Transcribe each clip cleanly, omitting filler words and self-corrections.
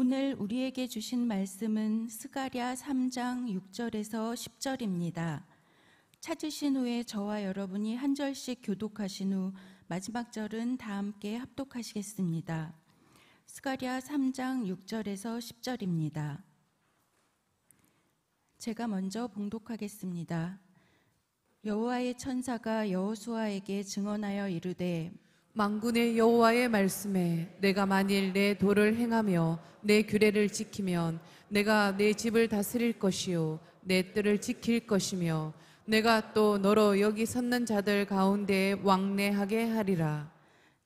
오늘 우리에게 주신 말씀은 스가랴 3장 6절에서 10절입니다. 찾으신 후에 저와 여러분이 한 절씩 교독하신 후 마지막 절은 다 함께 합독하시겠습니다. 스가랴 3장 6절에서 10절입니다. 제가 먼저 봉독하겠습니다. 여호와의 천사가 여호수아에게 증언하여 이르되 만군의 여호와의 말씀에 내가 만일 내 도를 행하며 내 규례를 지키면 내가 내 집을 다스릴 것이요 내 뜰을 지킬 것이며 내가 또 너로 여기 섰는 자들 가운데 왕래하게 하리라.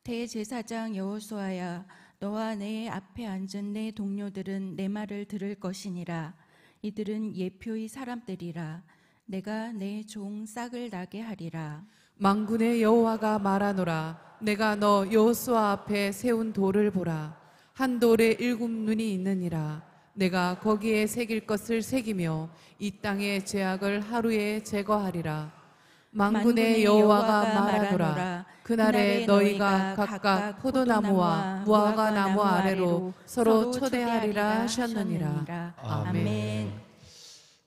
대제사장 여호수아야, 너와 내 앞에 앉은 내 동료들은 내 말을 들을 것이니라. 이들은 예표의 사람들이라. 내가 내 종 싹을 나게 하리라. 만군의 여호와가 말하노라. 내가 너 여호수아 앞에 세운 돌을 보라. 한 돌에 7 눈이 있느니라. 내가 거기에 새길 것을 새기며 이 땅의 죄악을 하루에 제거하리라. 만군의 여호와가 말하노라. 그날에 너희가 각각 포도나무와 무화과 나무 아래로 서로 초대하리라 하셨느니라. 아멘.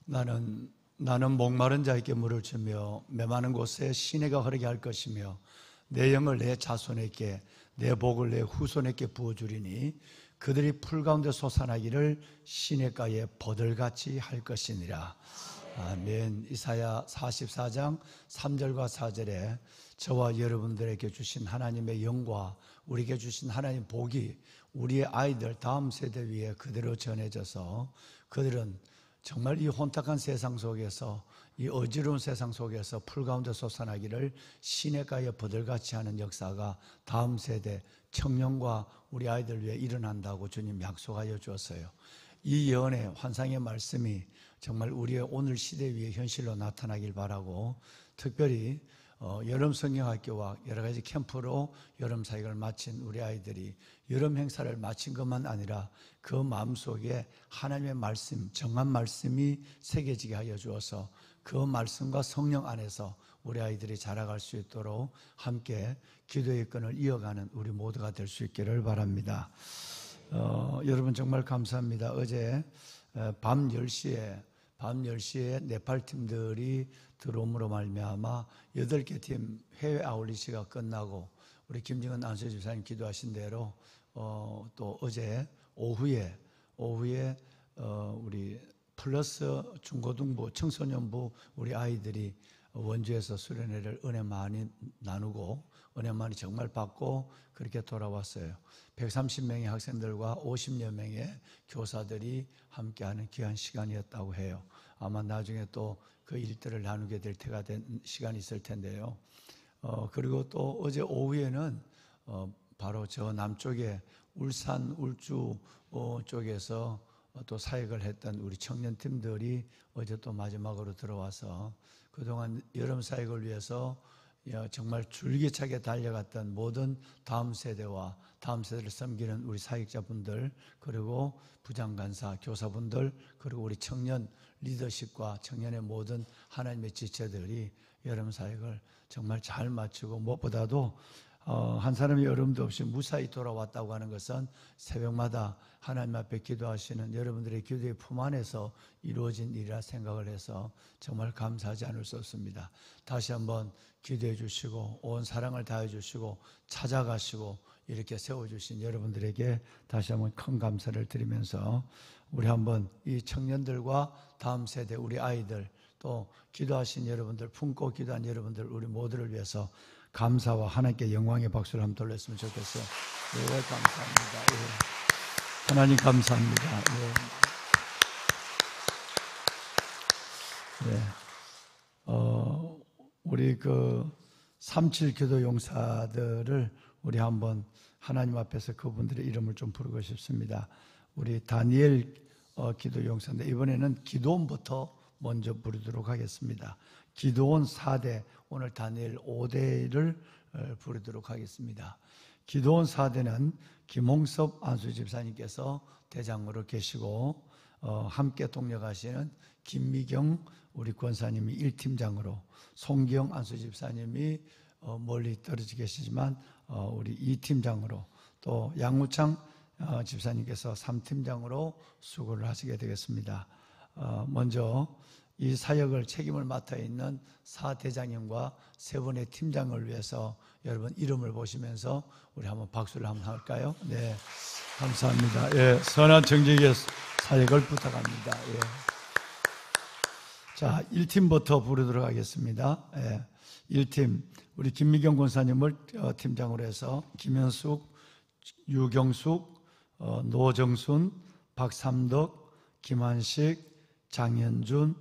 나는 목마른 자에게 물을 주며 메마른 곳에 시내가 흐르게 할 것이며 내 영을 내 자손에게 내 복을 내 후손에게 부어주리니 그들이 풀 가운데 솟아나기를 시냇가에 버들같이 할 것이니라. 아멘. 이사야 44장 3절과 4절에 저와 여러분들에게 주신 하나님의 영과 우리에게 주신 하나님 복이 우리의 아이들 다음 세대 위에 그대로 전해져서 그들은 정말 이 혼탁한 세상 속에서 이 어지러운 세상 속에서 풀 가운데 솟아나기를 시냇가에 버들같이 하는 역사가 다음 세대 청년과 우리 아이들 위해 일어난다고 주님 약속하여 주었어요. 이 예언의 환상의 말씀이 정말 우리의 오늘 시대 위에 현실로 나타나길 바라고 특별히 여름 성경학교와 여러 가지 캠프로 여름 사역을 마친 우리 아이들이 여름 행사를 마친 것만 아니라 그 마음속에 하나님의 말씀, 정한 말씀이 새겨지게 하여 주어서 그 말씀과 성령 안에서 우리 아이들이 자라갈 수 있도록 함께 기도의 끈을 이어가는 우리 모두가 될 수 있기를 바랍니다. 여러분 정말 감사합니다. 어제 밤 10시에 네팔 팀들이 들어옴으로 말미암아 8개 팀 해외 아울리시가 끝나고 우리 김정은 안수 집사님 기도하신 대로 또 어제 오후에 우리 플러스 중고등부 청소년부 우리 아이들이 원주에서 수련회를 은혜 많이 나누고 은혜 많이 정말 받고 그렇게 돌아왔어요. 130명의 학생들과 50여 명의 교사들이 함께하는 귀한 시간이었다고 해요. 아마 나중에 또 그 일들을 나누게 될 때가 된 시간이 있을 텐데요. 그리고 또 어제 오후에는 바로 저 남쪽에 울산, 울주 쪽에서 또 사역을 했던 우리 청년팀들이 어제 또 마지막으로 들어와서 그동안 여름 사역을 위해서 정말 줄기차게 달려갔던 모든 다음 세대와 다음 세대를 섬기는 우리 사역자분들 그리고 부장간사, 교사분들 그리고 우리 청년 리더십과 청년의 모든 하나님의 지체들이 여름 사역을 정말 잘 마치고 무엇보다도 한 사람이 여름도 없이 무사히 돌아왔다고 하는 것은 새벽마다 하나님 앞에 기도하시는 여러분들의 기도의 품 안에서 이루어진 일이라 생각을 해서 정말 감사하지 않을 수 없습니다. 다시 한번 기도해 주시고 온 사랑을 다해 주시고 찾아가시고 이렇게 세워주신 여러분들에게 다시 한번 큰 감사를 드리면서 우리 한번 이 청년들과 다음 세대 우리 아이들 또 기도하신 여러분들 품고 기도한 여러분들 우리 모두를 위해서 감사와 하나님께 영광의 박수를 한번 돌렸으면 좋겠어요. 네, 감사합니다. 네. 하나님 감사합니다. 네. 네. 우리 그 37 기도 용사들을 우리 한번 하나님 앞에서 그분들의 이름을 좀 부르고 싶습니다. 우리 다니엘 기도 용사인데 이번에는 기도원부터 먼저 부르도록 하겠습니다. 기도원 4대, 오늘 다니엘 5대를 부르도록 하겠습니다. 기도원 4대는 김홍섭 안수 집사님께서 대장으로 계시고 함께 동력하시는 김미경 우리 권사님이 1팀장으로 송기영 안수 집사님이 멀리 떨어져 계시지만 우리 2팀장으로 또 양우창 집사님께서 3팀장으로 수고를 하시게 되겠습니다. 먼저 이 사역을 책임을 맡아 있는 4대장님과 3분의 팀장을 위해서 여러분 이름을 보시면서 우리 한번 박수를 한번 할까요? 네, 감사합니다. 예, 선한 정직의 사역을 부탁합니다. 예. 자, 1팀부터 부르도록 하겠습니다. 예, 1팀 우리 김미경 권사님을 팀장으로 해서 김현숙, 유경숙, 노정순, 박삼덕, 김한식, 장현준,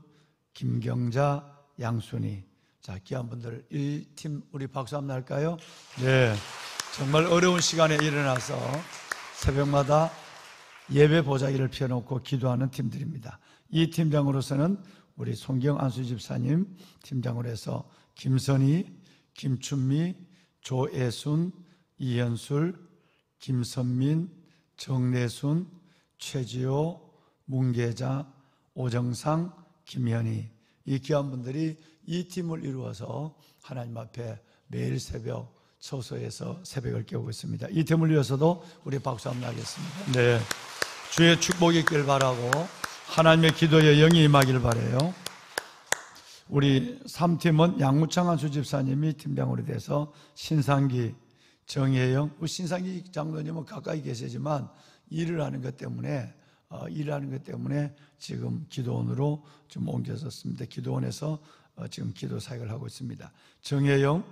김경자, 양순희. 자, 귀한 분들 1팀 우리 박수 한번 할까요? 네, 정말 어려운 시간에 일어나서 새벽마다 예배 보자기를 펴놓고 기도하는 팀들입니다. 이 팀장으로서는 우리 송경 안수 집사님 팀장으로 해서 김선희, 김춘미, 조애순, 이현술, 김선민, 정내순, 최지호, 문계자, 오정상, 김현희. 이 귀한 분들이 이 팀을 이루어서 하나님 앞에 매일 새벽 처소에서 새벽을 깨우고 있습니다. 이 팀을 위해서도 우리 박수 한번 하겠습니다. 네, 주의 축복이 있길 바라고 하나님의 기도에 영이 임하길 바라요. 우리 3팀은 양무창 안수 집사님이 팀장으로 돼서 신상기, 정혜영, 신상기 장로님은 가까이 계시지만 일을 하는 것 때문에 지금 기도원으로 좀 옮겨졌습니다. 기도원에서 지금 기도 사역을 하고 있습니다. 정혜영,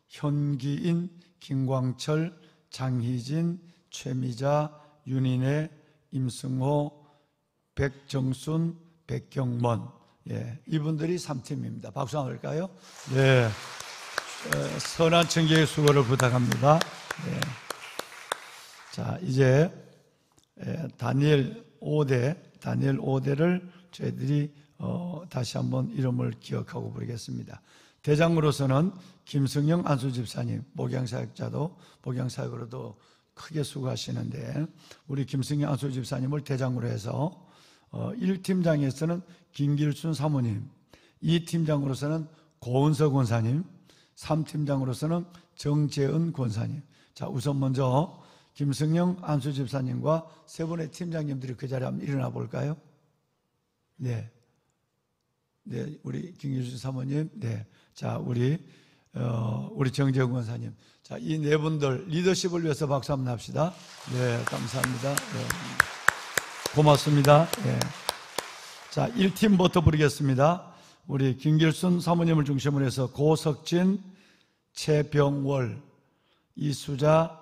현기인, 김광철, 장희진, 최미자, 윤인혜, 임승호, 백정순, 백경먼. 예, 이분들이 3팀입니다. 박수 한번 할까요? 네, 선한 청교의 수고를 부탁합니다. 네. 자, 이제 다니엘 5대를 저희들이 다시 한번 이름을 기억하고 부르겠습니다. 대장으로서는 김승영 안수 집사님, 목양사역자도 목양사역으로도 크게 수고하시는데 우리 김승영 안수 집사님을 대장으로 해서 1팀장에서는 김길순 사모님, 2팀장으로서는 고은서 권사님, 3팀장으로서는 정재은 권사님. 자, 우선 먼저 김승영 안수 집사님과 3분의 팀장님들이 그 자리에 한번 일어나 볼까요? 네, 네, 우리 김길순 사모님, 네, 자, 우리 정재은 권사님. 자, 이 4분들 리더십을 위해서 박수 한번 합시다. 네, 감사합니다. 네. 고맙습니다. 예. 자, 1팀부터 부르겠습니다. 우리 김길순 사모님을 중심으로 해서 고석진, 최병월, 이수자,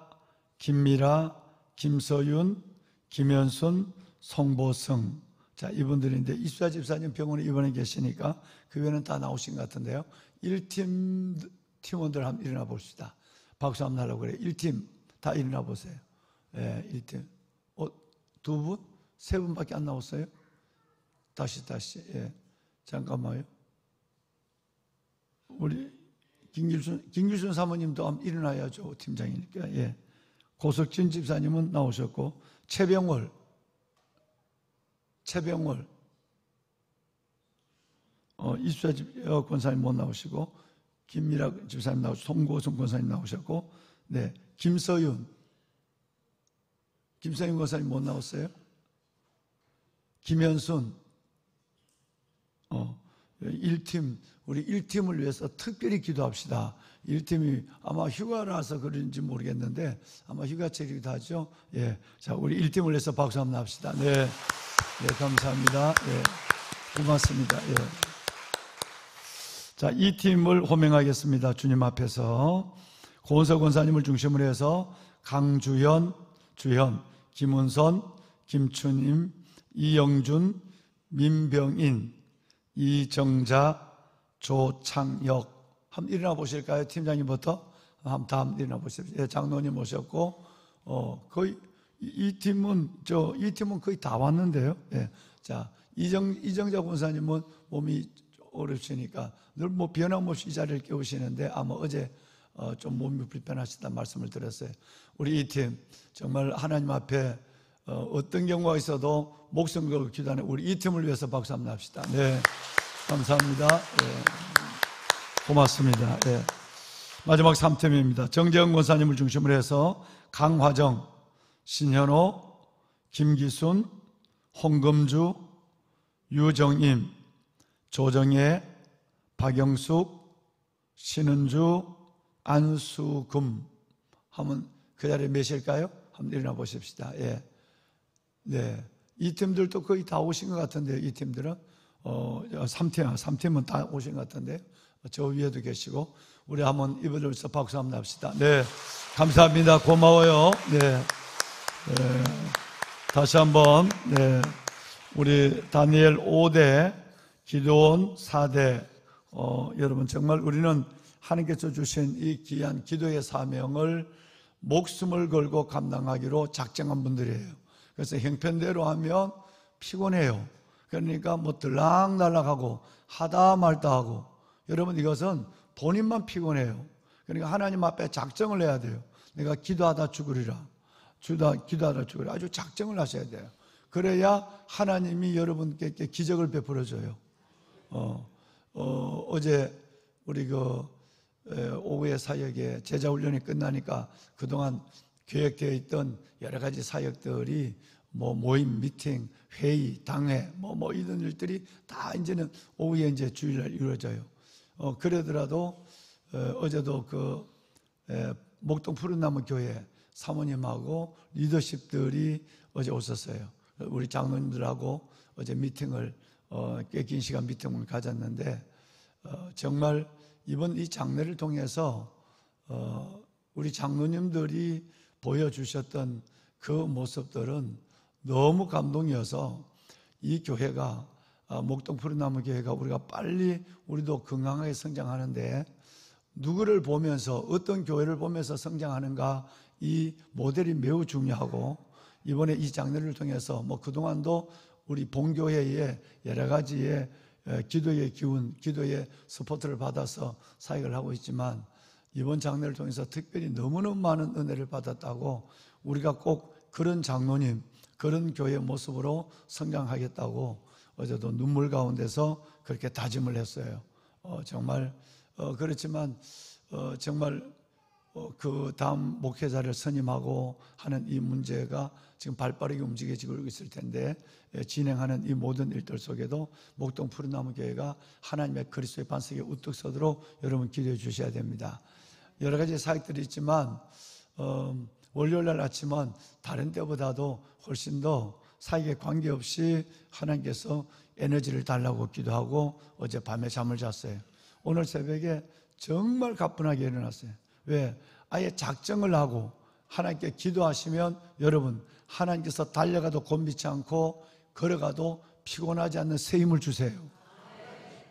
김미라, 김서윤, 김현순, 송보성. 자, 이분들인데 이수자 집사님 병원에 입원해 계시니까 그 외에는 다 나오신 것 같은데요. 1팀 팀원들 한번 일어나 봅시다. 박수 한번 하려고 그래요. 1팀 다 일어나 보세요. 예, 1팀. 2분? 3분밖에 안 나왔어요? 다시. 예. 잠깐만요. 우리 김길순 사모님도 한번 일어나야죠. 팀장이니까. 예. 고석진 집사님은 나오셨고, 최병월. 이수자 권사님 못 나오시고, 김미라 집사님 나오시고, 송고성 권사님 나오셨고, 네. 김서윤 권사님 못 나왔어요? 김현순, 1팀, 우리 1팀을 위해서 특별히 기도합시다. 1팀이 아마 휴가라서 그런지 모르겠는데 아마 휴가철이기도 하죠. 예, 자, 우리 1팀을 위해서 박수 한번 합시다. 네, 네, 감사합니다. 예, 고맙습니다. 예. 자, 이 팀을 호명하겠습니다. 주님 앞에서 고은서 권사님을 중심으로 해서 강주현, 김은선, 김춘임, 이영준, 민병인, 이정자, 조창혁. 한번 일어나 보실까요? 팀장님부터 한번 일어나 보십시오. 예, 장로님 오셨고, 거의 이 팀은 거의 다 왔는데요. 예, 자, 이정자 권사님은 몸이 어려우시니까 늘 뭐 변함없이 이 자리를 깨우시는데 아마 어제 좀 몸이 불편하시다는 말씀을 들었어요. 우리 이 팀 정말 하나님 앞에 어떤 경우가 있어도 목숨 걸고 기도하는 우리 이 팀을 위해서 박수 한번 합시다. 네, 감사합니다. 네, 고맙습니다. 네. 마지막 3팀입니다. 정재은 권사님을 중심으로 해서 강화정, 신현호, 김기순, 홍금주, 유정임, 조정혜, 박영숙, 신은주, 안수금 하면 그 자리에 몇일까요? 한번 일어나 보십시다. 예. 네. 이 팀들도 거의 다 오신 것 같은데요. 이 팀들은 3팀은 다 오신 것 같은데요. 저 위에도 계시고 우리 한번 이분들서 박수 한번 납시다. 네. 감사합니다. 고마워요. 네. 네. 다시 한번 네. 우리 다니엘 5대, 기도원 4대 여러분 정말 우리는 하나님께서 주신 이 귀한 기도의 사명을 목숨을 걸고 감당하기로 작정한 분들이에요. 그래서 형편대로 하면 피곤해요. 그러니까 뭐 들락날락하고 하다 말다 하고 여러분 이것은 본인만 피곤해요. 그러니까 하나님 앞에 작정을 해야 돼요. 내가 기도하다 죽으리라. 기도하다 죽으리라. 아주 작정을 하셔야 돼요. 그래야 하나님이 여러분께 기적을 베풀어 줘요. 어제 우리 오후에 사역에 제자훈련이 끝나니까 그동안 계획되어 있던 여러 가지 사역들이 뭐 모임, 미팅, 회의, 당회 뭐 이런 일들이 다 이제는 오후에 이제 주일날 이루어져요. 그러더라도 어제도 목동 푸른나무 교회 사모님하고 리더십들이 어제 오셨어요. 우리 장로님들하고 어제 미팅을 꽤 긴 시간 미팅을 가졌는데 정말 이번 이 장례를 통해서 우리 장로님들이 보여주셨던 그 모습들은 너무 감동이어서 이 교회가 목동 푸른나무 교회가 우리가 빨리 우리도 건강하게 성장하는데 누구를 보면서 어떤 교회를 보면서 성장하는가 이 모델이 매우 중요하고 이번에 이 장례를 통해서 뭐 그동안도 우리 본교회의 여러 가지의 기도의 기운, 기도의 스포트를 받아서 사역을 하고 있지만 이번 장례를 통해서 특별히 너무너무 많은 은혜를 받았다고 우리가 꼭 그런 장로님, 그런 교회 모습으로 성장하겠다고 어제도 눈물 가운데서 그렇게 다짐을 했어요. 정말 그렇지만 정말 그 다음 목회자를 선임하고 하는 이 문제가 지금 발빠르게 움직여지고 있을 텐데 진행하는 이 모든 일들 속에도 목동 푸른나무 교회가 하나님의 그리스도의 반석에 우뚝 서도록 여러분 기도해 주셔야 됩니다. 여러 가지 사역들이 있지만 월요일날 아침은 다른 때보다도 훨씬 더 사역에 관계없이 하나님께서 에너지를 달라고 기도하고 어제 밤에 잠을 잤어요. 오늘 새벽에 정말 가뿐하게 일어났어요. 왜? 아예 작정을 하고 하나님께 기도하시면 여러분 하나님께서 달려가도 곤비치 않고 걸어가도 피곤하지 않는 새 힘을 주세요.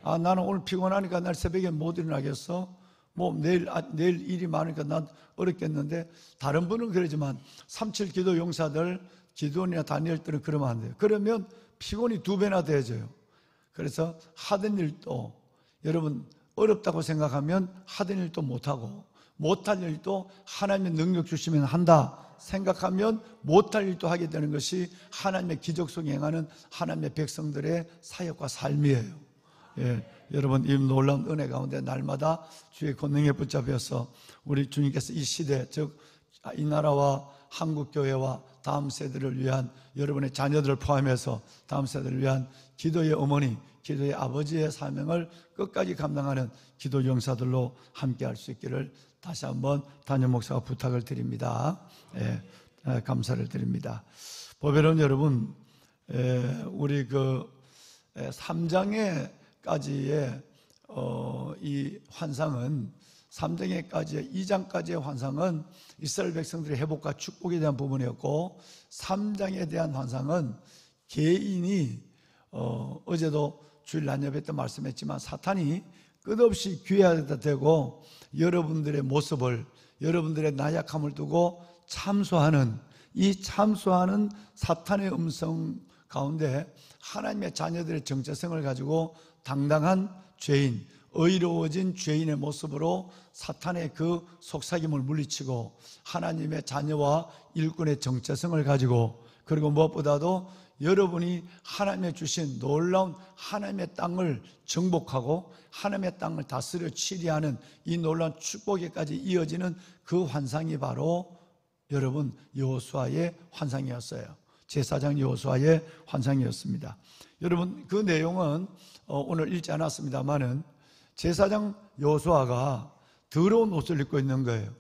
나는 오늘 피곤하니까 날 새벽에 못 일어나겠어? 뭐 내일 일이 많으니까 난 어렵겠는데 다른 분은 그러지만 37 기도 용사들 기도원이나 다니엘들은 그러면 안 돼요. 그러면 피곤이 2배나 되어져요. 그래서 하던 일도 여러분 어렵다고 생각하면 하던 일도 못하고 못할 일도 하나님의 능력 주시면 한다 생각하면 못할 일도 하게 되는 것이 하나님의 기적 속에 행하는 하나님의 백성들의 사역과 삶이에요. 예, 여러분 이 놀라운 은혜 가운데 날마다 주의 권능에 붙잡혀서 우리 주님께서 이 시대 즉 이 나라와 한국교회와 다음 세대를 위한 여러분의 자녀들을 포함해서 다음 세대를 위한 기도의 어머니 기도의 아버지의 사명을 끝까지 감당하는 기도 용사들로 함께 할 수 있기를 다시 한번 담임 목사가 부탁을 드립니다. 감사를 드립니다. 보배로운 여러분, 우리 3장에까지의 이 환상은 3장에까지의 2장까지의 환상은 이스라엘 백성들의 회복과 축복에 대한 부분이었고 3장에 대한 환상은 개인이 어제도 주일 낮예배 때 말씀했지만 사탄이 끝없이 기회하다 대고 여러분들의 모습을 여러분들의 나약함을 두고 참소하는 이 참소하는 사탄의 음성 가운데 하나님의 자녀들의 정체성을 가지고 당당한 죄인 의로워진 죄인의 모습으로 사탄의 그 속삭임을 물리치고 하나님의 자녀와 일꾼의 정체성을 가지고 그리고 무엇보다도 여러분이 하나님의 주신 놀라운 하나님의 땅을 정복하고 하나님의 땅을 다스려 치리하는 이 놀라운 축복에까지 이어지는 그 환상이 바로 여러분 여호수아의 환상이었어요. 제사장 여호수아의 환상이었습니다. 여러분, 그 내용은 오늘 읽지 않았습니다만은 제사장 여호수아가 더러운 옷을 입고 있는 거예요.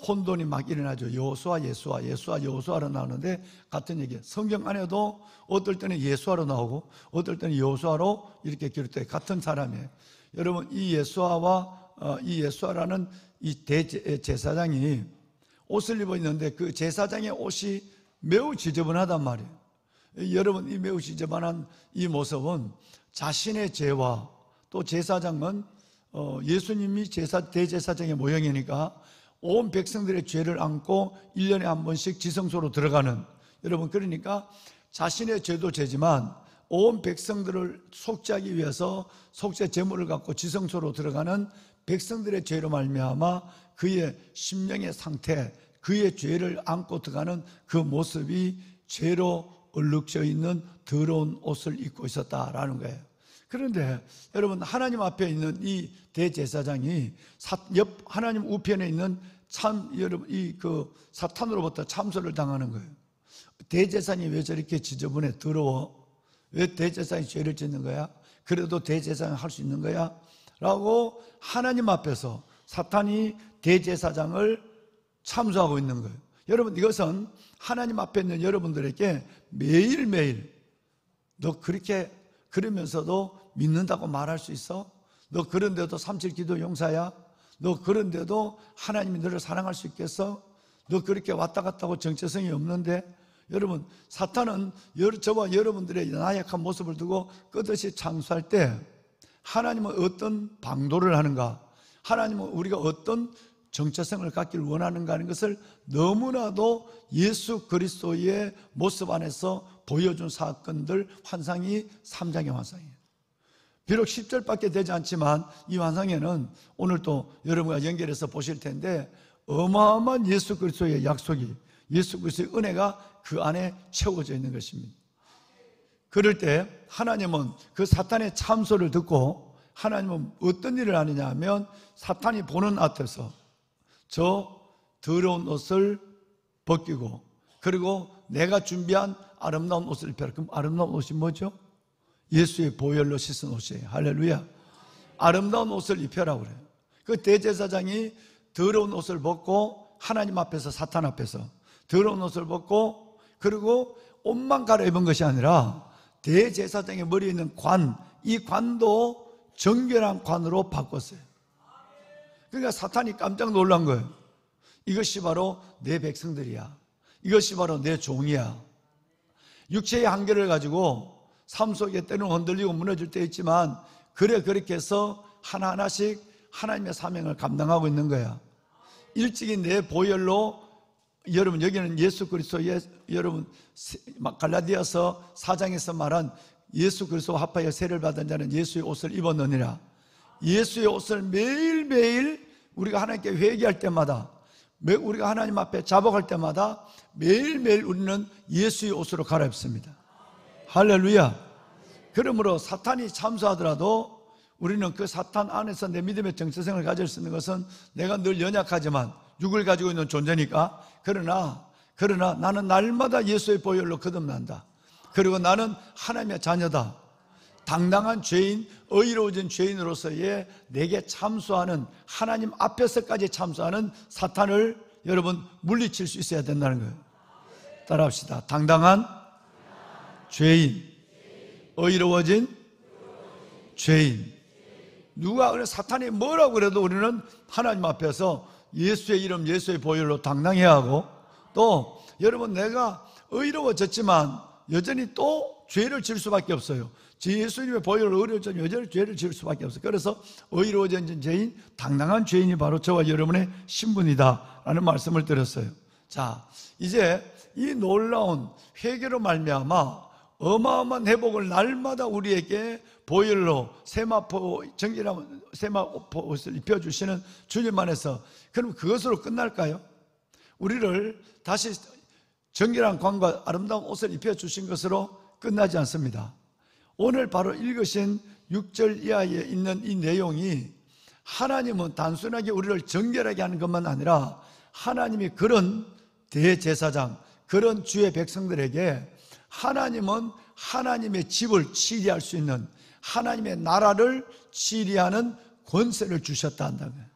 혼돈이 막 일어나죠. 여호수아, 예수아, 예수아, 여호수아로 나오는데 같은 얘기예요. 성경 안에도 어떨 때는 예수아로 나오고 어떨 때는 여호수아로 이렇게 기록돼요. 같은 사람이에요. 여러분, 이 예수아와 이 예수아라는 이 대제사장이 옷을 입어 있는데 그 제사장의 옷이 매우 지저분하단 말이에요. 여러분, 이 매우 지저분한 이 모습은 자신의 죄와 또 제사장은 예수님이 대제사장의 모형이니까 온 백성들의 죄를 안고 1년에 한 번씩 지성소로 들어가는, 여러분, 그러니까 자신의 죄도 죄지만 온 백성들을 속죄하기 위해서 속죄 제물을 갖고 지성소로 들어가는 백성들의 죄로 말미암아 그의 심령의 상태, 그의 죄를 안고 들어가는 그 모습이 죄로 얼룩져 있는 더러운 옷을 입고 있었다라는 거예요. 그런데 여러분, 하나님 앞에 있는 이 대제사장이 옆 하나님 우편에 있는 여러분 그 사탄으로부터 참소를 당하는 거예요. 대제사장이 왜 저렇게 지저분해 더러워? 왜 대제사장이 죄를 짓는 거야? 그래도 대제사장이 할 수 있는 거야? 라고 하나님 앞에서 사탄이 대제사장을 참소하고 있는 거예요. 여러분, 이것은 하나님 앞에 있는 여러분들에게 매일매일 너 그렇게 그러면서도 믿는다고 말할 수 있어? 너 그런데도 37 기도 용사야? 너 그런데도 하나님이 너를 사랑할 수 있겠어? 너 그렇게 왔다 갔다 하고 정체성이 없는데? 여러분, 사탄은 저와 여러분들의 나약한 모습을 두고 끝없이 참수할 때 하나님은 어떤 방도를 하는가, 하나님은 우리가 어떤 정체성을 갖기를 원하는가 하는 것을 너무나도 예수 그리스도의 모습 안에서 보여준 사건들, 환상이 3장의 환상이에요. 비록 10절밖에 되지 않지만 이 환상에는 오늘 또 여러분과 연결해서 보실 텐데 어마어마한 예수 그리스도의 약속이, 예수 그리스도의 은혜가 그 안에 채워져 있는 것입니다. 그럴 때 하나님은 그 사탄의 참소를 듣고 하나님은 어떤 일을 하느냐 하면 사탄이 보는 앞에서 저 더러운 옷을 벗기고 그리고 내가 준비한 아름다운 옷을 입혀라. 그럼 아름다운 옷이 뭐죠? 예수의 보혈로 씻은 옷이에요. 할렐루야. 아름다운 옷을 입혀라 그래요. 그 대제사장이 더러운 옷을 벗고 하나님 앞에서, 사탄 앞에서 더러운 옷을 벗고 그리고 옷만 갈아입은 것이 아니라 대제사장의 머리에 있는 관, 이 관도 정결한 관으로 바꿨어요. 그러니까 사탄이 깜짝 놀란 거예요. 이것이 바로 내 백성들이야. 이것이 바로 내 종이야. 육체의 한계를 가지고 삶 속에 때는 흔들리고 무너질 때 있지만 그렇게 해서 하나하나씩 하나님의 사명을 감당하고 있는 거야. 일찍이 내 보혈로, 여러분 여기는 예수 그리스도의, 여러분 갈라디아서 4장에서 말한 예수 그리스도와 합하여 세례를 받은 자는 예수의 옷을 입었느니라. 예수의 옷을 매일매일 우리가 하나님께 회개할 때마다, 우리가 하나님 앞에 자복할 때마다 매일매일 우리는 예수의 옷으로 갈아입습니다. 할렐루야. 그러므로 사탄이 참소하더라도 우리는 그 사탄 안에서 내 믿음의 정체성을 가질 수 있는 것은 내가 늘 연약하지만 육을 가지고 있는 존재니까, 그러나 나는 날마다 예수의 보혈로 거듭난다. 그리고 나는 하나님의 자녀다. 당당한 죄인, 의로워진 죄인으로서의 내게 참소하는, 하나님 앞에서까지 참소하는 사탄을 여러분 물리칠 수 있어야 된다는 거예요. 따라합시다. 당당한 죄인, 의로워진 죄인. 누가 사탄이 뭐라고 그래도 우리는 하나님 앞에서 예수의 이름, 예수의 보혈로 당당해야 하고, 또 여러분 내가 의로워졌지만 여전히 또 죄를 질 수밖에 없어요. 예수님의 보혈로 의로워졌지만 여전히 죄를 질 수밖에 없어요. 그래서 의로워진 죄인, 당당한 죄인이 바로 저와 여러분의 신분이다 라는 말씀을 드렸어요. 자, 이제 이 놀라운 회개로 말미암아 어마어마한 회복을 날마다 우리에게 보혈로 세마포 정결한 세마포 옷을 입혀주시는 주님 안에서, 그럼 그것으로 끝날까요? 우리를 다시 정결한 관과 아름다운 옷을 입혀주신 것으로 끝나지 않습니다. 오늘 바로 읽으신 6절 이하에 있는 이 내용이 하나님은 단순하게 우리를 정결하게 하는 것만 아니라 하나님이 그런 대제사장, 그런 주의 백성들에게 하나님은 하나님의 집을 치리할 수 있는, 하나님의 나라를 치리하는 권세를 주셨다 한다는 거예요.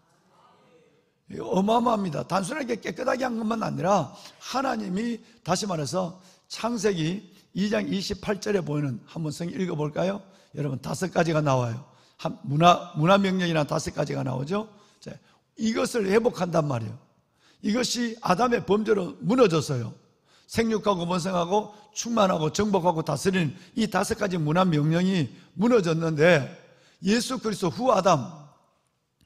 이거 어마어마합니다. 단순하게 깨끗하게 한 것만 아니라 하나님이, 다시 말해서 창세기 2장 28절에 보이는, 한번 성경 읽어볼까요? 여러분 5가지가 나와요. 문화명령이란 5가지가 나오죠. 자, 이것을 회복한단 말이에요. 이것이 아담의 범죄로 무너졌어요. 생육하고 번성하고 충만하고 정복하고 다스리는 이 5가지 문화명령이 무너졌는데, 예수 그리스도 후 아담,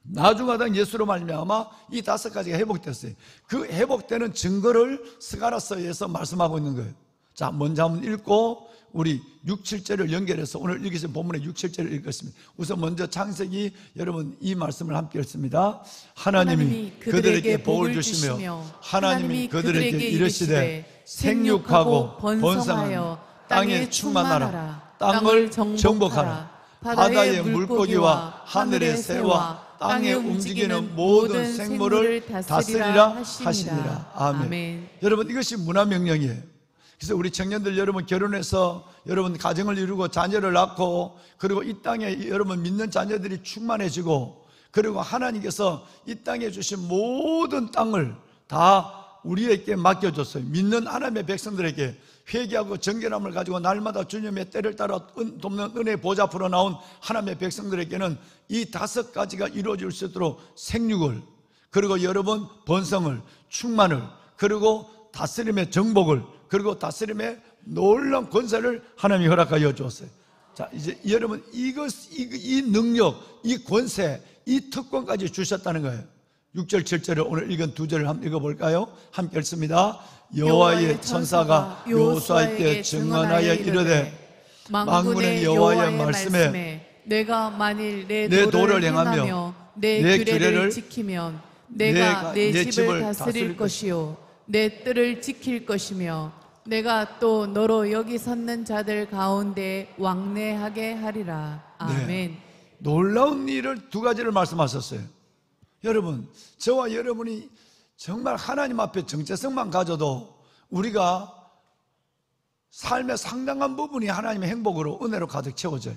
나중 아담 예수로 말미암아 이 5가지가 회복됐어요. 그 회복되는 증거를 스가랴서에서 말씀하고 있는 거예요. 자, 먼저 한번 읽고 우리 6, 7절을 연결해서 오늘 읽으신 본문의 6, 7절을 읽겠습니다. 우선 먼저 창세기, 여러분 이 말씀을 함께 읽습니다. 하나님이 그들에게 복을 주시며 하나님이 그들에게 이르시되 생육하고 번성하여 땅에 충만하라. 땅을 정복하라. 바다의 물고기와 하늘의 새와 땅에 움직이는 모든 생물을 다스리라 하시니라. 아멘. 여러분 이것이 문화명령이에요. 그래서 우리 청년들 여러분 결혼해서 여러분 가정을 이루고 자녀를 낳고, 그리고 이 땅에 여러분 믿는 자녀들이 충만해지고, 그리고 하나님께서 이 땅에 주신 모든 땅을 다 우리에게 맡겨줬어요. 믿는 하나님의 백성들에게 회개하고 정결함을 가지고 날마다 주님의 때를 따라 돕는 은혜의 보좌 앞으로 나온 하나님의 백성들에게는 이 5가지가 이루어질 수 있도록 생육을, 그리고 여러분 번성을, 충만을, 그리고 다스림의 정복을, 그리고 다스림의 놀라운 권세를 하나님이 허락하여 주었어요. 자, 이제 여러분 이 능력, 이 권세, 이 특권까지 주셨다는 거예요. 6절 7절을 오늘 읽은 2절을 한번 읽어볼까요? 함께 읽습니다. 여호와의 천사가 여호수아에게 증언하여 이르되 만군의 여호와의 말씀에 내가 만일 내 도를 도를 행하며 내 규례를 지키면 내가 내 집을 다스릴 것이요 내 뜰을 지킬 것이며 내가 또 너로 여기 섰는 자들 가운데 왕래하게 하리라. 아멘. 네. 놀라운 일을 2가지를 말씀하셨어요. 여러분, 저와 여러분이 정말 하나님 앞에 정체성만 가져도 우리가 삶의 상당한 부분이 하나님의 행복으로, 은혜로 가득 채워져요.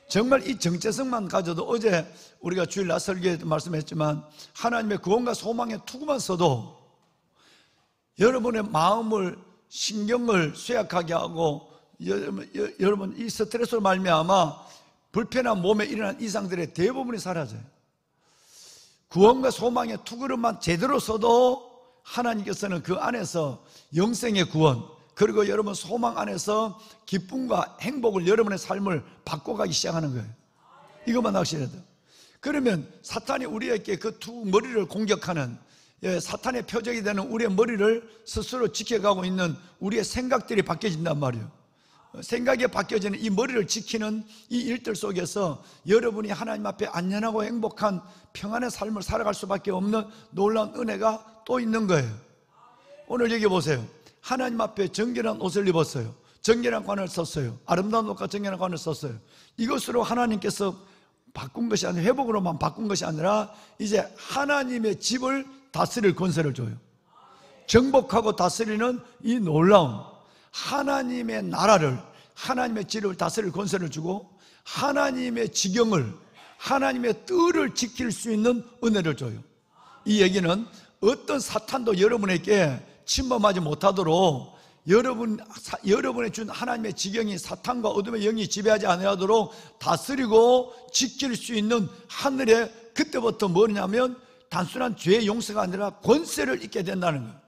정말 이 정체성만 가져도, 어제 우리가 주일 낮 설교에도 말씀했지만 하나님의 구원과 소망의 투구만 써도 여러분의 마음을, 신경을 쇠약하게 하고, 여러분 이 스트레스로 말미암아 불편한 몸에 일어난 이상들의 대부분이 사라져요. 구원과 소망의 투구를만 제대로 써도 하나님께서는 그 안에서 영생의 구원, 그리고 여러분 소망 안에서 기쁨과 행복을, 여러분의 삶을 바꿔가기 시작하는 거예요. 이것만 확실해야 돼요. 그러면 사탄이 우리에게 그 머리를 공격하는, 사탄의 표적이 되는 우리의 머리를 스스로 지켜가고 있는 우리의 생각들이 바뀌어진단 말이에요. 생각이 바뀌어지는 이 머리를 지키는 이 일들 속에서 여러분이 하나님 앞에 안전하고 행복한 평안의 삶을 살아갈 수밖에 없는 놀라운 은혜가 또 있는 거예요. 오늘 여기 보세요. 하나님 앞에 정결한 옷을 입었어요. 정결한 관을 썼어요. 아름다운 옷과 정결한 관을 썼어요. 이것으로 하나님께서 바꾼 것이 아니라, 회복으로만 바꾼 것이 아니라 이제 하나님의 집을 다스릴 권세를 줘요. 정복하고 다스리는 이 놀라운 하나님의 나라를, 하나님의 집을 다스릴 권세를 주고, 하나님의 지경을, 하나님의 뜰을 지킬 수 있는 은혜를 줘요. 이 얘기는 어떤 사탄도 여러분에게 침범하지 못하도록, 여러분의 준 하나님의 지경이 사탄과 어둠의 영이 지배하지 않도록 다스리고 지킬 수 있는 하늘의, 그때부터 뭐냐면 단순한 죄의 용서가 아니라 권세를 잊게 된다는 거예요.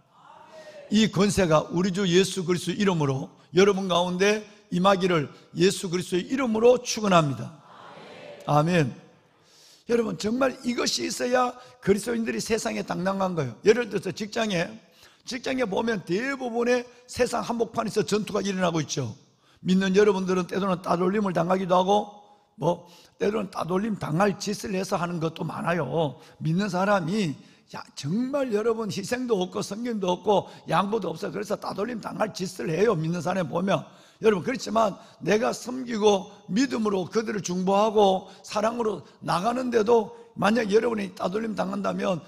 이 권세가 우리 주 예수 그리스도의 이름으로 여러분 가운데 임하기를 예수 그리스도의 이름으로 축원합니다. 아멘. 여러분 정말 이것이 있어야 그리스도인들이 세상에 당당한 거예요. 예를 들어서 직장에 보면 대부분의 세상 한복판에서 전투가 일어나고 있죠. 믿는 여러분들은 때로는 따돌림을 당하기도 하고, 때로는 따돌림 당할 짓을 해서 하는 것도 많아요. 믿는 사람이 정말 여러분 희생도 없고 성경도 없고 양보도 없어요. 그래서 따돌림 당할 짓을 해요. 믿는 사람 보면. 여러분 그렇지만 내가 섬기고 믿음으로 그들을 중보하고 사랑으로 나가는데도 만약 여러분이 따돌림 당한다면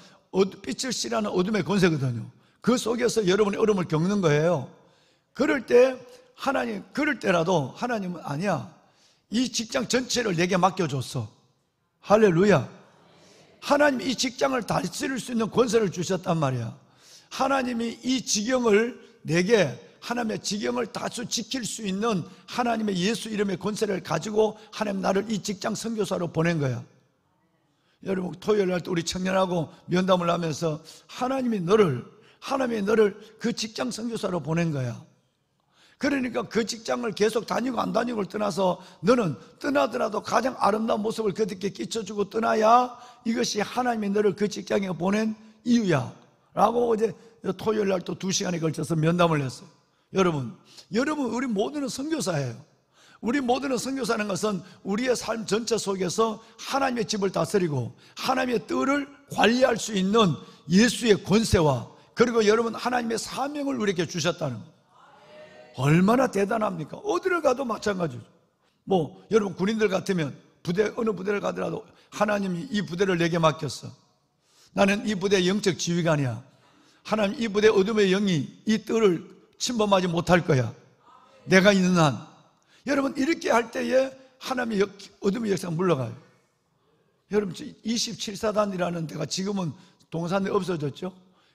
빛을 싫어하는 어둠의 권세거든요. 그 속에서 여러분이 어려움을 겪는 거예요. 그럴 때라도 하나님은 아니야, 이 직장 전체를 내게 맡겨줬어. 할렐루야. 하나님이 이 직장을 다스릴 수 있는 권세를 주셨단 말이야. 하나님이 이 지경을 내게, 하나님의 지경을 다수 지킬 수 있는 하나님의 예수 이름의 권세를 가지고 하나님 나를 이 직장 선교사로 보낸 거야. 여러분, 토요일 날 또 우리 청년하고 면담을 하면서 하나님이 너를 그 직장 선교사로 보낸 거야. 그러니까 그 직장을 계속 다니고 안 다니고를 떠나서 너는 떠나더라도 가장 아름다운 모습을 그들께 끼쳐주고 떠나야 이것이 하나님이 너를 그 직장에 보낸 이유야 라고 어제 토요일 날 또 2시간에 걸쳐서 면담을 했어요. 여러분, 우리 모두는 선교사예요. 우리 모두는 선교사는 것은 우리의 삶 전체 속에서 하나님의 집을 다스리고 하나님의 뜻을 관리할 수 있는 예수의 권세와, 그리고 여러분 하나님의 사명을 우리에게 주셨다는 거예요. 얼마나 대단합니까? 어디를 가도 마찬가지죠. 여러분 군인들 같으면 어느 부대를 가더라도 하나님이 이 부대를 내게 맡겼어. 나는 이 부대의 영적 지휘관이야. 하나님, 이 부대 어둠의 영이 이 뜰을 침범하지 못할 거야. 내가 있는 한. 여러분, 이렇게 할 때에 하나님의 어둠의 역사가 물러가요. 여러분, 27사단이라는 데가 지금은 동산에 없어졌죠.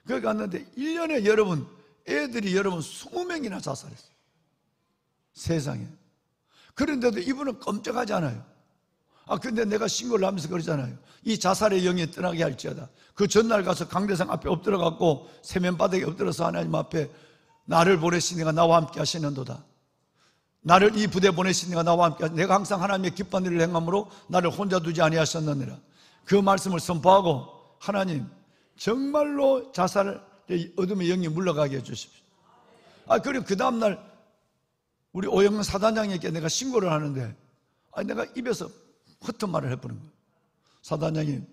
거기 갔는데 1년에 여러분 애들이 20명이나 자살했어요. 세상에. 그런데도 이분은 끔찍하지 않아요. 근데 내가 신고를 하면서 그러잖아요. 이 자살의 영이 떠나게 할지어다. 그 전날 가서 강대상 앞에 엎드려갖고 세면바닥에 엎드려서 하나님 앞에 나를 보내시니가 나와 함께 하시는도다. 나를 이 부대 보내시니가 나와 함께 하시는도다. 내가 항상 하나님의 기쁜 일을 행함으로 나를 혼자 두지 아니하셨느니라. 그 말씀을 선포하고, 하나님 정말로 자살의 어둠의 영이 물러가게 해주십시오. 그리고 그 다음날 우리 오영근 사단장에게 내가 신고를 하는데 내가 입에서 허튼 말을 해버린 거예요. 사단장님,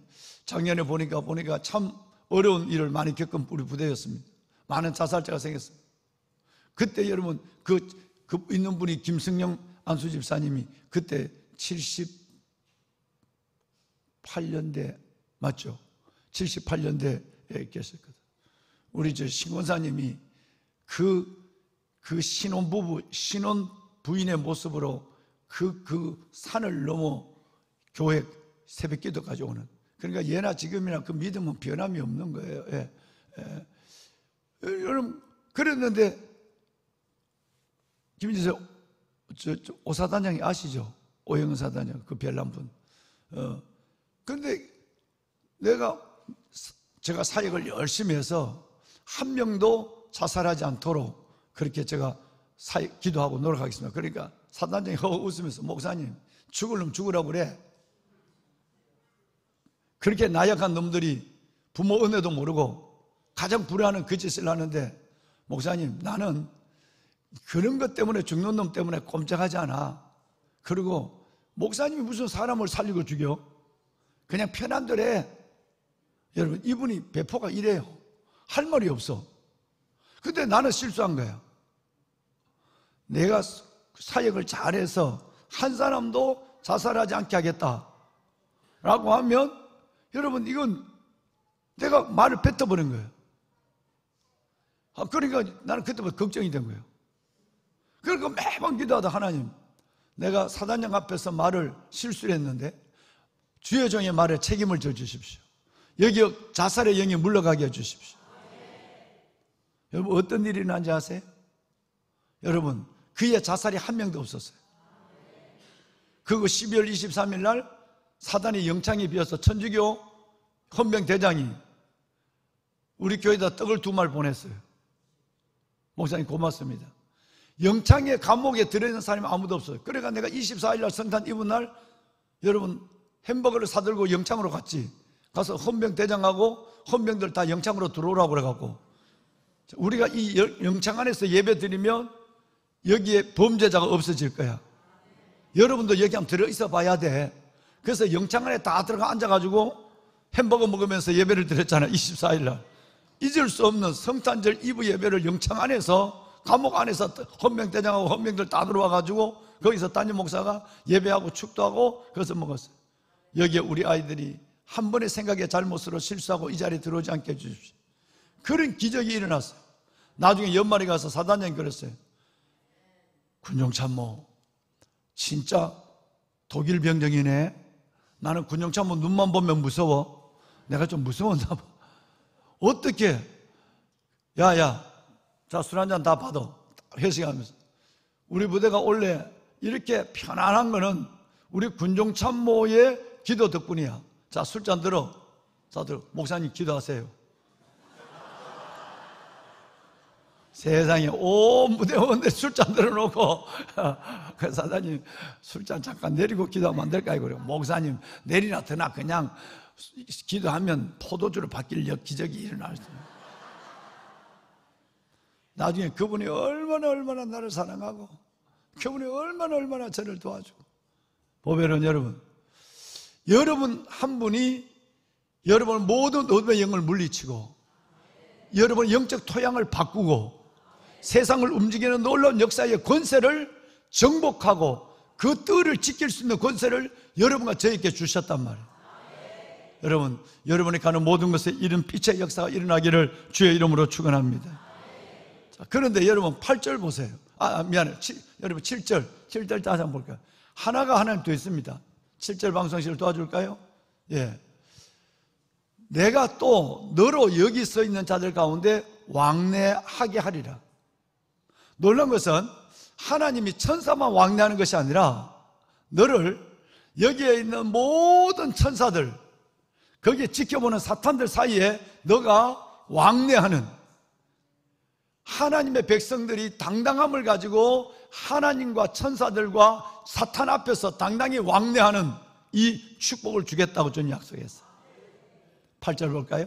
작년에 보니까 참 어려운 일을 많이 겪은 우리 부대였습니다. 많은 자살자가 생겼어요. 그때 여러분 그 있는 분이 김승영 안수집사님이 그때 78년대 맞죠? 78년대에 계셨거든. 우리 신권사님이 그 신혼 부인의 모습으로 그 산을 넘어 교회 새벽 기도까지 오는, 그러니까 예나 지금이나 그 믿음은 변함이 없는 거예요. 여러분, 그랬는데 김인재 오사단장이 아시죠? 오영은 사단장, 그 별난분. 그런데 제가 사역을 열심히 해서 한 명도 자살하지 않도록 그렇게 제가 기도하고 노력하겠습니다. 그러니까 사단장이 웃으면서, 목사님 죽을 놈 죽으라고 그래. 그렇게 나약한 놈들이 부모 은혜도 모르고 가장 불효하는 그 짓을 하는데, 목사님 나는 그런 것 때문에, 죽는 놈 때문에 꼼짝하지 않아. 그리고 목사님이 무슨 사람을 살리고 죽여? 그냥 편한 대로 해. 여러분, 이분이 배포가 이래요. 할 말이 없어. 근데 나는 실수한 거야. 내가 사역을 잘해서 한 사람도 자살하지 않게 하겠다 라고 하면, 여러분 이건 내가 말을 뱉어버린 거예요. 그러니까 나는 그때부터 걱정이 된 거예요. 그러니까 매번 기도하다, 하나님 내가 사단장 앞에서 말을 실수를 했는데 주의 종의 말에 책임을 져 주십시오. 여기 자살의 영이 물러가게 해 주십시오. 여러분, 어떤 일이 일어난지 아세요? 여러분, 그의 자살이 한 명도 없었어요. 그리고 12월 23일 날 사단의 영창이 비어서 천주교 헌병대장이 우리 교회에다 떡을 2말 보냈어요. 목사님 고맙습니다. 영창의 감옥에 들어있는 사람이 아무도 없어요. 그러니까 내가 24일 날 성탄 이브 날 여러분 햄버거를 사들고 영창으로 갔지. 가서 헌병대장하고 헌병들 다 영창으로 들어오라고 그래갖고, 우리가 이 영창 안에서 예배 드리면 여기에 범죄자가 없어질 거야. 여러분도 여기 한번 들어있어 봐야 돼. 그래서 영창 안에 다 들어가 앉아가지고 햄버거 먹으면서 예배를 드렸잖아요. 24일 날. 잊을 수 없는 성탄절 이브 예배를 영창 안에서, 감옥 안에서 헌병대장하고 헌병들 다 들어와가지고 거기서 담임 목사가 예배하고 축도하고 그것을 먹었어요. 여기에 우리 아이들이 한 번의 생각의 잘못으로 실수하고 이 자리에 들어오지 않게 해주십시오. 그런 기적이 일어났어요. 나중에 연말에 가서 사단장이 그랬어요. 군용참모 진짜 독일 병정이네. 나는 군용참모 눈만 보면 무서워. 내가 좀 무서웠나 봐. 어떻게 야야 자 술 한잔 다 받아. 회식하면서 우리 부대가 원래 이렇게 편안한 거는 우리 군종참모의 기도 덕분이야. 자 술잔 들어. 자 들어. 목사님 기도하세요. 세상에 온 무대원들 술잔 들어놓고 그 사장님 술잔 잠깐 내리고 기도하면 안 될까요? 그래요. 목사님 내리나 드나 그냥 기도하면 포도주로 바뀔 기적이 일어날 수 있어요. 나중에 그분이 얼마나 나를 사랑하고 그분이 얼마나 저를 도와주고. 보배는 여러분 한 분이 여러분 모든 어둠의 영을 물리치고 여러분 영적 토양을 바꾸고 세상을 움직이는 놀라운 역사의 권세를 정복하고 그 뜰을 지킬 수 있는 권세를 여러분과 저에게 주셨단 말이에요. 여러분, 여러분이 가는 모든 것에 이런 빛의 역사가 일어나기를 주의 이름으로 축원합니다. 자, 그런데 여러분 8절 보세요. 미안해요. 여러분 7절 다시 한번 볼까요? 하나가 하나님 더 있습니다. 7절 방송실을 도와줄까요? 예. 내가 또 너로 여기 서 있는 자들 가운데 왕래하게 하리라. 놀라운 것은 하나님이 천사만 왕래하는 것이 아니라 너를 여기에 있는 모든 천사들, 거기에 지켜보는 사탄들 사이에 너가 왕래하는, 하나님의 백성들이 당당함을 가지고 하나님과 천사들과 사탄 앞에서 당당히 왕래하는 이 축복을 주겠다고 주님 약속했어요. 8절 볼까요?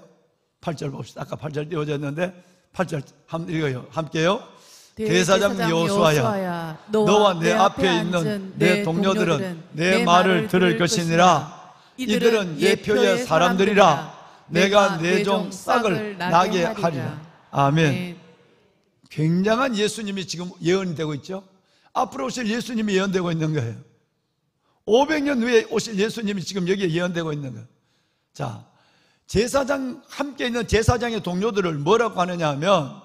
8절 봅시다. 아까 8절 띄워졌는데 8절 한번 읽어요. 함께요. 대사장 여호수아야, 너와 내 앞에 있는 내 동료들은 내 말을 들을 것이니라. 이들은 예표의 사람들이라. 내가 내 종 싹을 나게 하리라. 아멘. 굉장한 예수님이 지금 예언이 되고 있죠. 앞으로 오실 예수님이 예언되고 있는 거예요. 500년 후에 오실 예수님이 지금 여기에 예언되고 있는 거예요. 자, 제사장, 함께 있는 제사장의 동료들을 뭐라고 하느냐 하면,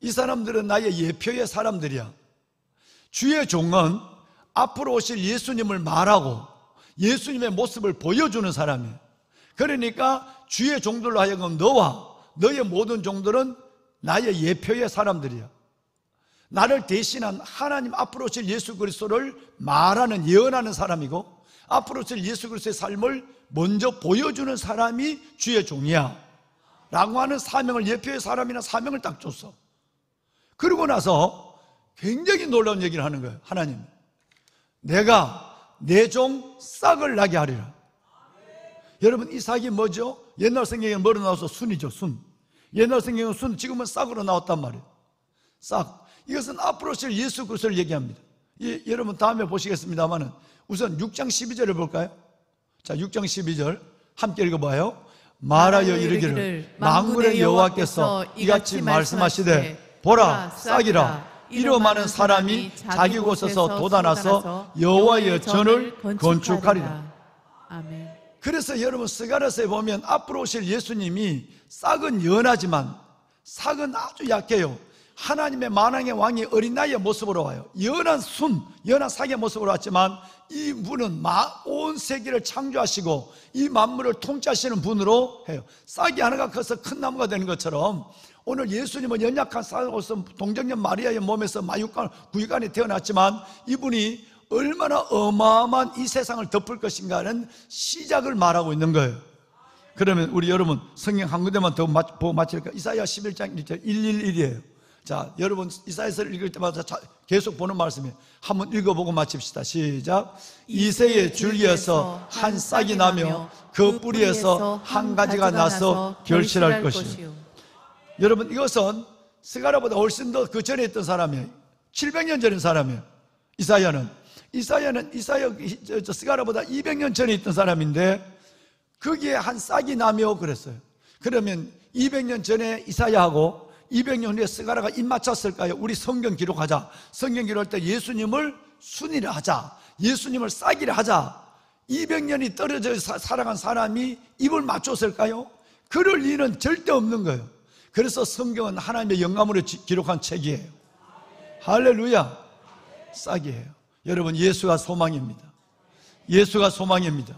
이 사람들은 나의 예표의 사람들이야. 주의 종은 앞으로 오실 예수님을 말하고 예수님의 모습을 보여주는 사람이에요. 그러니까 주의 종들로 하여금 너와 너의 모든 종들은 나의 예표의 사람들이야. 나를 대신한 하나님 앞으로 오실 예수 그리스도를 말하는, 예언하는 사람이고, 앞으로 오실 예수 그리스도의 삶을 먼저 보여주는 사람이 주의 종이야 라고 하는 사명을, 예표의 사람이나 사명을 딱 줬어. 그러고 나서 굉장히 놀라운 얘기를 하는 거예요. 하나님, 내가 내 종 싹을 나게 하리라. 여러분, 이 싹이 뭐죠? 옛날 성경에 뭐로 나와서 순이죠. 순. 옛날 성경은 순, 지금은 싹으로 나왔단 말이에요. 싹. 이것은 앞으로 오실 예수 그리스도를 얘기합니다. 여러분 다음에 보시겠습니다만은 우선 6장 12절을 볼까요? 자, 6장 12절 함께 읽어봐요. 말하여 이르기를 만군의 여호와께서 이같이 말씀하시되 보라, 싹이라. 이로 많은 사람이 자기 곳에서 돋아나서 여호와의 전을 건축하리라. 아멘. 그래서 여러분 스가랴서에 보면 앞으로 오실 예수님이 싹은 연하지만 싹은 아주 약해요. 하나님의 만왕의 왕이 어린 나이의 모습으로 와요. 연한 순, 연한 싹의 모습으로 왔지만 이분은 온 세계를 창조하시고 이 만물을 통치하시는 분으로 해요. 싹이 하나가 커서 큰 나무가 되는 것처럼 오늘 예수님은 연약한 싹으로서 동정녀 마리아의 몸에서 마육간, 구육간에 태어났지만 이분이 얼마나 어마어마한 이 세상을 덮을 것인가는 시작을 말하고 있는 거예요. 그러면 우리 여러분 성경 한 군데만 더 보고 마칠까? 이사야 11장 1절 111이에요. 자, 여러분 이사야서를 읽을 때마다 계속 보는 말씀이에요. 한번 읽어보고 마칩시다. 시작. 이새의 줄기에서 한 싹이 나며 그 뿌리에서 한 가지가 나서 결실할 것이요. 여러분, 이것은 스가랴보다 훨씬 더 그 전에 있던 사람이에요. 700년 전인 사람이에요. 이사야는 스가랴보다 200년 전에 있던 사람인데 거기에 한 싹이 나며 그랬어요. 그러면 200년 전에 이사야하고 200년 후에 스가랴가 입맞췄을까요? 우리 성경 기록하자. 성경 기록할 때 예수님을 순이라 하자, 예수님을 싹이라 하자. 200년이 떨어져 살아간 사람이 입을 맞췄을까요? 그럴 리는 절대 없는 거예요. 그래서 성경은 하나님의 영감으로 기록한 책이에요. 할렐루야. 싹이에요. 여러분, 예수가 소망입니다. 예수가 소망입니다.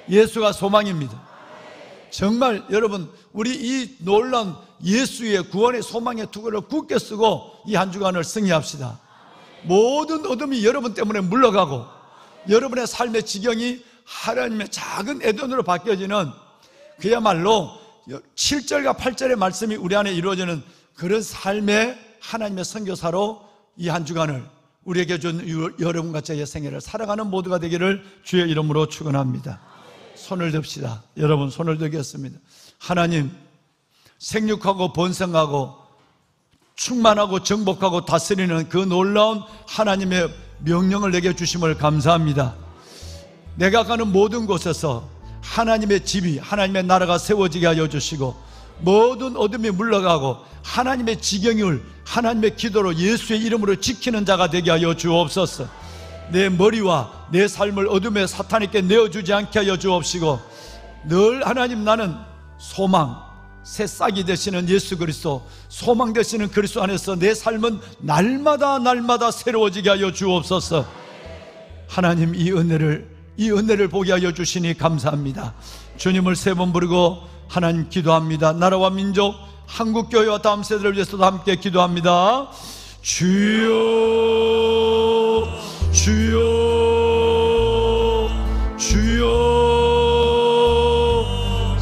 예수가 소망입니다. 정말 여러분, 우리 이 놀라운 예수의 구원의 소망의 투구를 굳게 쓰고 이 한 주간을 승리합시다. 모든 어둠이 여러분 때문에 물러가고 여러분의 삶의 지경이 하나님의 작은 에덴으로 바뀌어지는, 그야말로 7절과 8절의 말씀이 우리 안에 이루어지는 그런 삶의 하나님의 선교사로 이 한 주간을 우리에게 준 여러분과 저의 생애를 살아가는 모두가 되기를 주의 이름으로 축원합니다. 손을 듭시다. 여러분, 손을 들겠습니다. 하나님, 생육하고 번성하고 충만하고 정복하고 다스리는 그 놀라운 하나님의 명령을 내게 주심을 감사합니다. 내가 가는 모든 곳에서 하나님의 집이, 하나님의 나라가 세워지게 하여 주시고, 모든 어둠이 물러가고 하나님의 지경을 하나님의 기도로 예수의 이름으로 지키는 자가 되게 하여 주옵소서. 내 머리와 내 삶을 어둠의 사탄에게 내어주지 않게 하여 주옵시고, 늘 하나님, 나는 소망, 새싹이 되시는 예수 그리스도, 소망 되시는 그리스도 안에서 내 삶은 날마다 새로워지게 하여 주옵소서. 하나님, 이 은혜를 보게 하여 주시니 감사합니다. 주님을 세 번 부르고 하나님 기도합니다. 나라와 민족, 한국교회와 다음 세대를 위해서도 함께 기도합니다. 주여, 주여, 주여.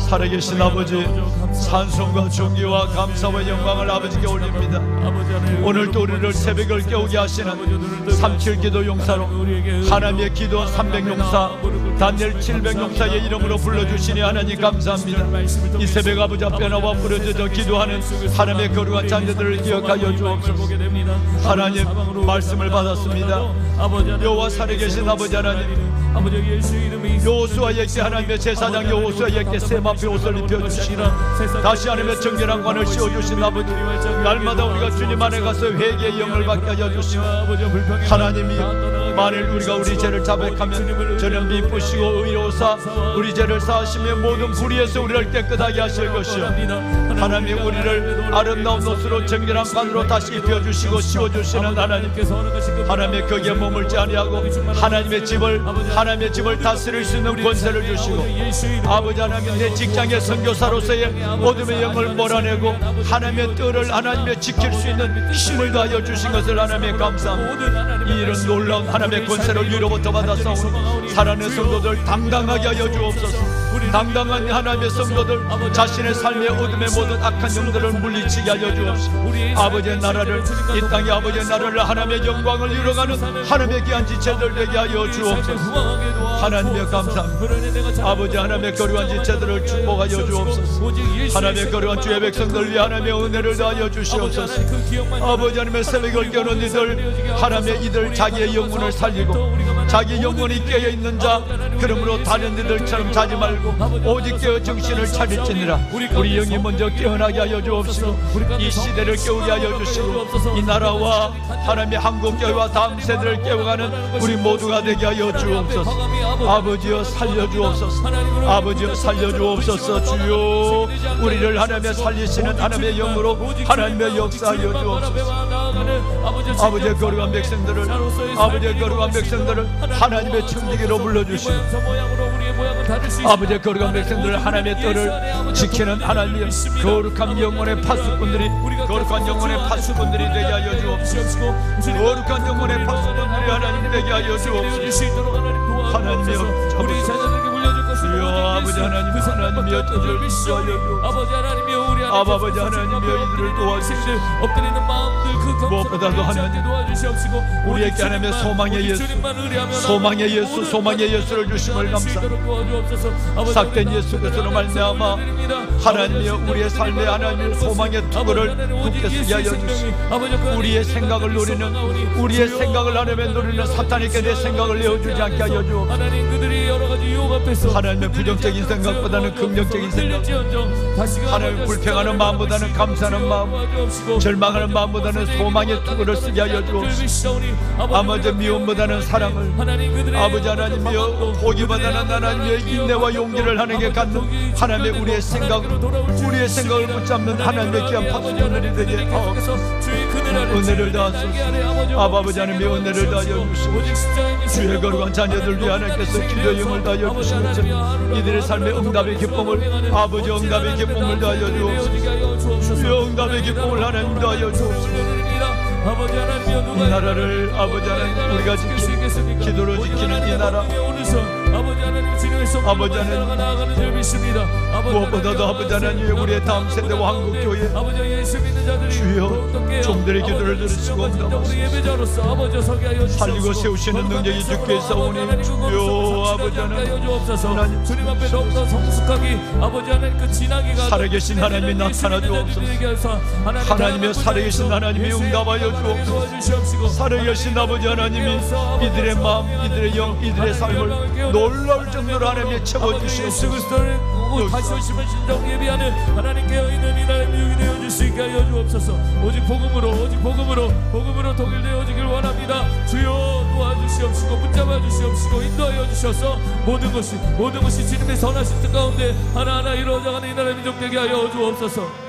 살아계신 아버지, 찬송과 존귀와 감사와 영광을 아버지께 올립니다. 오늘도 우리를 새벽을 깨우게 하시는 37 기도 용사로 하나님의 기도 300 용사, 다니엘 700 용사의 이름으로 불러주시니 하나님 감사합니다. 이 새벽 아버지 앞에 나와 부르짖어 기도하는 하나님의 거룩한 자녀들을 기억하여 주옵소서. 하나님, 말씀을 받았습니다. 여호와 살아계신 아버지 하나님, 여호수아에게 하나님의 제사장 여호수아에게 셈 앞에 옷을 입혀주시라. 다시 하나님의 정결한 관을 씌워주신 아버지, 날마다 우리가 주님 안에 가서 회개의 영을 받게 하여 주시고, 하나님이 만일 우리가 우리 죄를 자백하면 저는 미쁘시고 의로우사 우리 죄를 사하시며 모든 불의에서 우리를 깨끗하게 하실 것이요, 하나님이 우리를 아름다운 옷으로 정결한 관으로 다시 입혀주시고 씌워주시는 하나님께서 하나님의 거기에 머물지 아니하고 하나님의 집을 다스릴 수 있는 권세를 주시고, 아버지 하나님, 내 직장의 선교사로서의 어둠의 영을 몰아내고 하나님의 뜰을 하나님의 지킬 수 있는 힘을 다하여 주신 것을 하나님의 감사합니다. 이런 놀라운 하나님의 권세를 위로부터 받아서 살아있는 성도들 당당하게 하여 주옵소서. 당당한 하나님의 성도들 자신의 삶의 어둠의 모든 악한 영들을 물리치게 하여 주옵소서. 아버지의 나라를, 이 땅의 아버지의 나라를 하나님의 영광을 이루어가는 하나님의 귀한 지체들 되게 하여 주옵소서. 하나님의 감사합니다. 아버지, 하나님의 거룩한 지체들을 축복하여 주옵소서. 하나님의 거룩한 주의 백성들 위해 하나님의 은혜를 다하여 주시옵소서. 아버지, 하나님의 새벽을 깨우는 이들, 하나님의 이들 자기의 영혼을 살리고 자기 영혼이 깨어있는 자, 그러므로 다른 이들처럼 자지 말고 오직 깨어 정신을 차릴지니라. 우리 영이 먼저 깨어나게 하여 주옵시고, 이 시대를 깨우게 하여 주시고, 이 나라와 하나님의 한국교회와 다음 세대를 깨워가는 우리 모두가 되게 하여 주옵소서. 아버지여 살려주옵소서. 아버지여 살려주옵소서. 주여, 우리를 하나님의 살리시는 하나님의 영으로 하나님의 역사하여 주옵소서. 아버지의 거룩한 백성들을, 아버지의 거룩한 백성들을 하나님의 청지기로 불러주시고, 아버지의 거룩한 백성들을 하나님의 뜰을 지키는 하나님의 거룩한 영혼의 파수꾼들이, 거룩한 영혼의 파수꾼들이 되게 하여 주옵소서. 거룩한 영혼의 파수꾼들이 하나님 되게 하여 주옵소서. 하나님이여, 우리 자녀들에게 물려줄 것이요, 아버지 하나님, 하나님이여, 이들을 인도하여 아버지 하나님이여, 우리 아버지 하나님이여, 이들을 도와주시고, 엎드리는 마음들 그 무엇보다도 하나님 도와주시옵시고, 우리에게 하나님의 소망의 예수, 소망의 예수, 소망의 예수를 주심을 감사합니다. 삭된 예수 그리스도로 말미암아 하나님이여, 우리의 삶에 하나님의 소망의 투구를 굳게 쓰게 하여 주시고, 우리의 생각을 노리는, 우리의 생각을 하나님의 노리는 사탄에게 내 생각을 내어주지 않게 하여 주옵소서. 하나님, 그들이 여러 가지 유혹 앞에서 하나님의 부정적인 생각보다는 긍정적인 생각, 하나님 불평하는 마음보다는 감사하는 마음, 절망하는 마음보다는 소망의 투구를 쓰게 하여 주옵소서. 아버지 미움보다는 사랑을, 아버지 하나님이여 포기보다는 하나님의 인내와 용기를 하나님께 갖는 하나님의 우리의 생각을 붙잡는 하나님의 귀한 파수꾼들이 되게 하옵소서. 은혜를 다하소서. 아버지 하나님의 은혜를 다하여 주시옵소서. 주의 거룩한 자녀들 위해 하나님께서 기도의 힘을 다하여 주신 것처럼 이들의 삶의 응답의 기쁨을, 아버지 응답의 기쁨을 다하여 주옵소서. 주의 응답의 기쁨을 하나님 다하여 주옵소서. 이 나라를 아버지 하나님 우리가 지키는, 기도로 지키는 이 나라, 아버지 하나님 무엇보다도 아버지 하나님 우리의 다음 세대와 한국교회 주여 종들의 기도를 들으시고 응답하소서. 살리고 세우시는 능력이 주께 있사오니 주여 아버지 하나님 주님 앞에 너무나 성숙하게 아버지 하나님 그 진하게 살아계신 하나님이 나타나 주옵소서. 하나님의 살아계신 하나님이 응답하여 주옵소서. 살아계신 아버지 하나님이 이들의 마음, 이들의 영, 이들의 삶을 놀라울 정도로 하나님이 채워주시옵소서. 다시 오시면 진정 예비하는 하나님 깨어있는 이 나라의 유익이 되어줄 수 있게 하여 주옵소서. 오직 복음으로 통일되어지길 원합니다. 주여 도와주시옵시고 붙잡아 주시옵시고 인도하여 주셔서 모든 것이 주님의 선하신 뜻 가운데 하나하나 이루어져가는 이 나라의 민족 되게 하여 주옵소서.